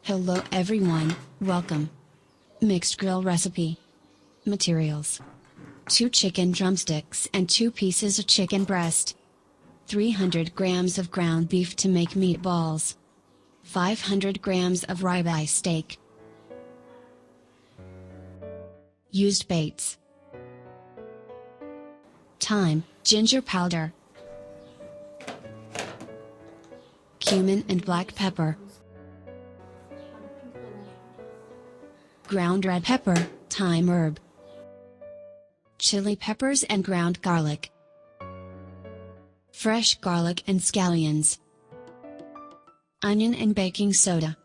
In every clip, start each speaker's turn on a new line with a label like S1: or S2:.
S1: Hello everyone, welcome. Mixed grill recipe. Materials: 2 chicken drumsticks and 2 pieces of chicken breast. 300 grams of ground beef to make meatballs. 500 grams of ribeye steak. Used baits: thyme, ginger powder, cumin and black pepper, ground red pepper, thyme herb, chili peppers and ground garlic, fresh garlic and scallions, onion and baking soda,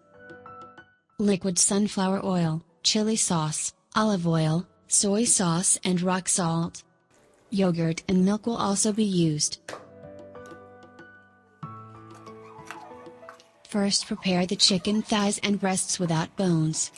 S1: liquid sunflower oil, chili sauce, olive oil, soy sauce and rock salt. Yogurt and milk will also be used. First, prepare the chicken thighs and breasts without bones.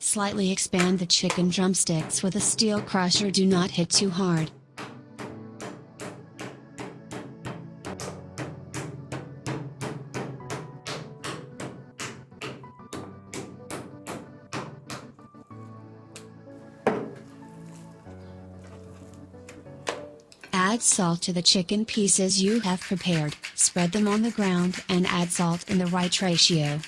S1: Slightly expand the chicken drumsticks with a steel crusher. Do not hit too hard. Add salt to the chicken pieces you have prepared, spread them on the ground and add salt in the right ratio.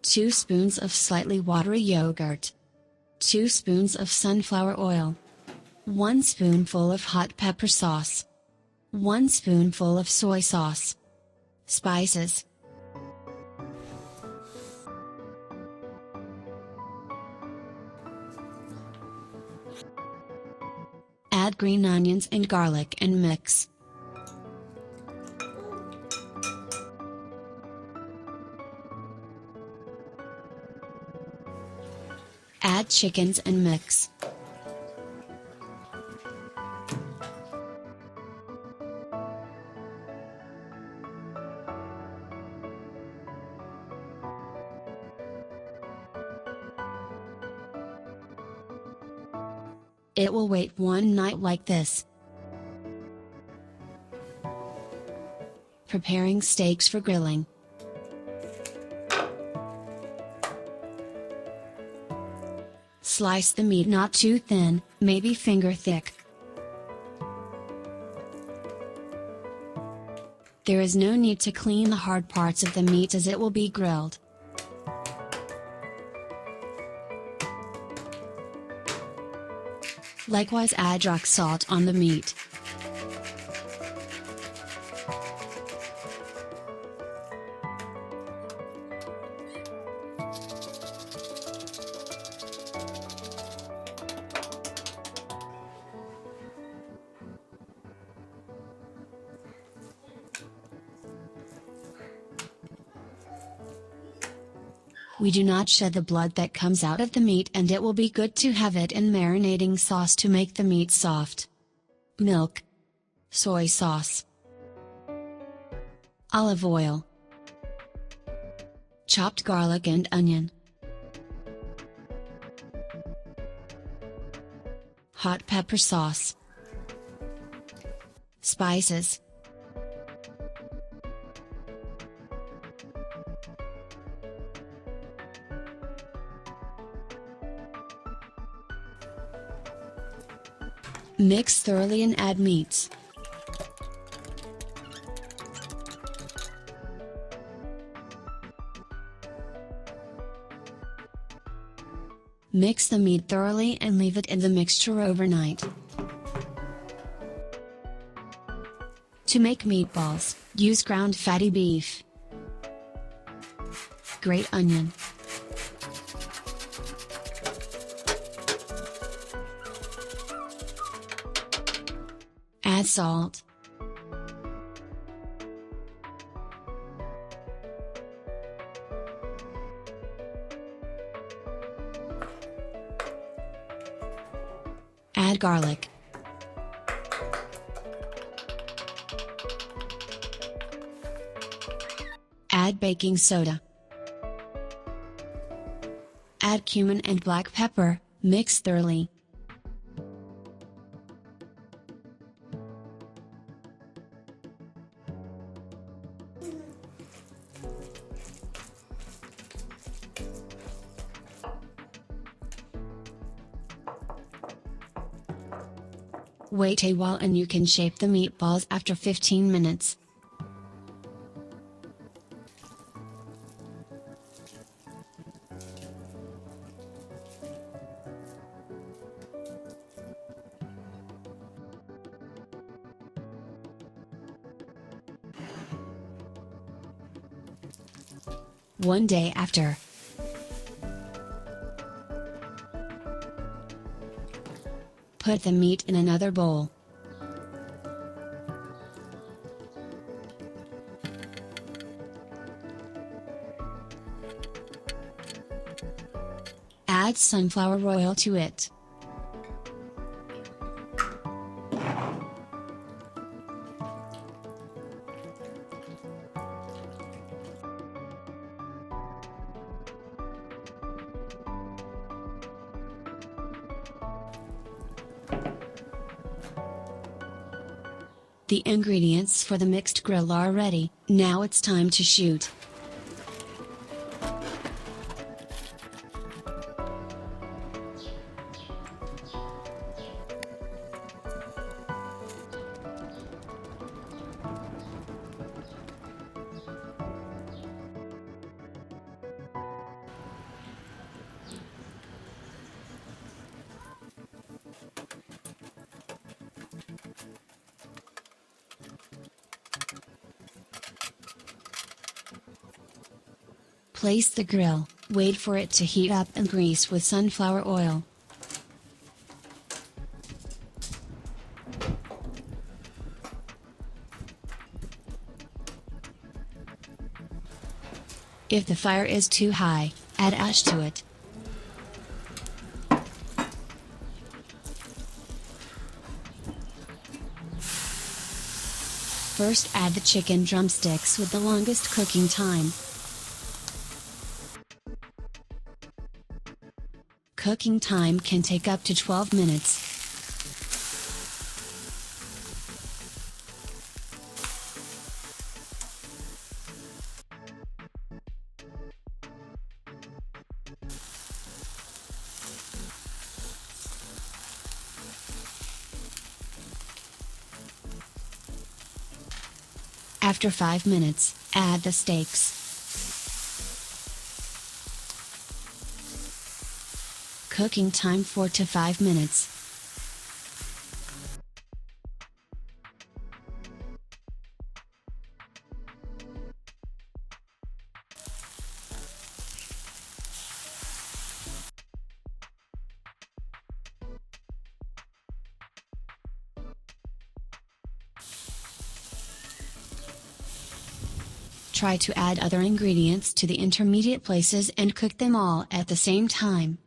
S1: Two spoons of slightly watery yogurt, 2 spoons of sunflower oil, 1 spoonful of hot pepper sauce, 1 spoonful of soy sauce. Spices: add green onions and garlic and mix. Add chickens and mix. It will wait one night like this. Preparing steaks for grilling. Slice the meat not too thin, maybe finger thick. There is no need to clean the hard parts of the meat as it will be grilled. Likewise, add rock salt on the meat. We do not shed the blood that comes out of the meat, and it will be good to have it in marinating sauce to make the meat soft. Milk, soy sauce, olive oil, chopped garlic and onion, hot pepper sauce, spices, mix thoroughly and add meats. Mix the meat thoroughly and leave it in the mixture overnight. To make meatballs, use ground fatty beef, grate onion, add salt, add garlic, add baking soda, add cumin and black pepper, mix thoroughly. Wait a while and you can shape the meatballs after 15 minutes. One day after, put the meat in another bowl. Add sunflower oil to it. The ingredients for the mixed grill are ready, now it's time to shoot. Place the grill, wait for it to heat up and grease with sunflower oil. If the fire is too high, add ash to it. First add the chicken drumsticks with the longest cooking time. Cooking time can take up to 12 minutes. After 5 minutes, add the steaks. Cooking time 4 to 5 minutes. Try to add other ingredients to the intermediate places and cook them all at the same time.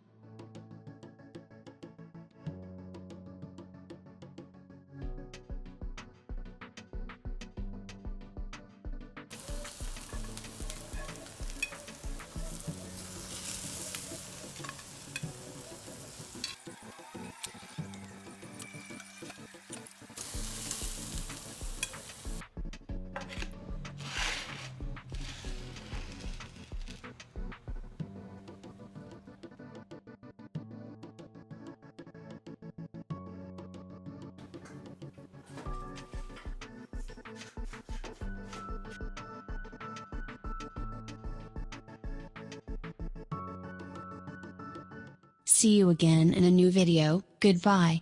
S1: See you again in a new video. Goodbye.